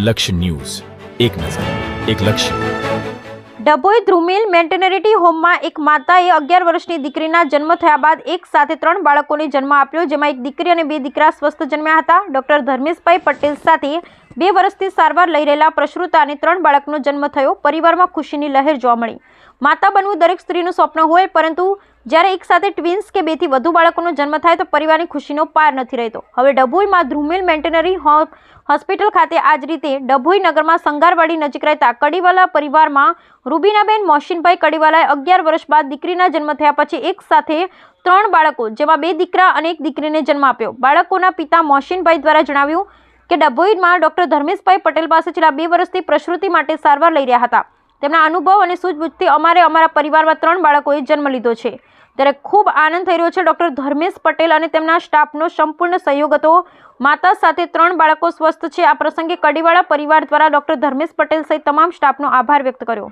લક્ષ્ય ન્યૂઝ, એક નજર, એક લક્ષ્ય. ડભોઈ ધ્રુમિલ મેટર્નિટી હોમમાં એક માતાએ 11 વર્ષની દીકરીના જન્મ થયા બાદ એક સાથે 3 બાળકોને જન્મ આપ્યો, જેમાં એક દીકરી અને 2 દીકરા સ્વસ્થ જન્મ્યા હતા. ડોક્ટર ધર્મેશભાઈ પટેલ સાથે 2 વર્ષથી સારવાર લઈ રહેલા પ્રસૂતા અને 3 બાળકનો જન્મ થયો. પરિવારમાં ખુશીની લહેર જોવા મળી. માતા બનવું દરેક સ્ત્રીનું સ્વપ્ન હોય, પરંતુ જ્યારે એક સાથે ટ્વિન્સ કે 2 થી વધુ બાળકોનો જન્મ થાય તો પરિવારની ખુશીનો પાર નથી રહેતો. હવે ડભોઈમાં ધ્રુમિલ મેટર્નિટી હોસ્પિટલ ખાતે આ જ રીતે ડભોઈ નગરમાં સંગારવાડી નજીક રહેતા કડીવાલા પરિવારમાં રૂબીનાબેન મોશીનભાઈ કડીવાલાએ 11 વર્ષ બાદ દીકરીના જન્મ થયા પછી એક સાથે 3 બાળકો, જેમાં 2 દીકરા અને 1 દીકરીને જન્મ આપ્યો. બાળકોના પિતા મોશીનભાઈ દ્વારા જણાવ્યું કે ડભોઈમાં ડોક્ટર ધર્મેશભાઈ પટેલ પાસે છેલ્લા 2 વર્ષથી પ્રસૂતિ માટે સારવાર લઈ રહ્યા હતા. તેમના અનુભવ અને સૂઝબૂછથી અમારા પરિવારમાં 3 બાળકોએ જન્મ લીધો છે. ત્યારે ખૂબ આનંદ થઈ રહ્યો છે. ડોક્ટર ધર્મેશ પટેલ અને તેમના સ્ટાફનો સંપૂર્ણ સહયોગ હતો. માતા સાથે 3 બાળકો સ્વસ્થ છે. આ પ્રસંગે કડીવાળા પરિવાર દ્વારા ડોક્ટર ધર્મેશ પટેલ સહિત તમામ સ્ટાફનો આભાર વ્યક્ત કર્યો.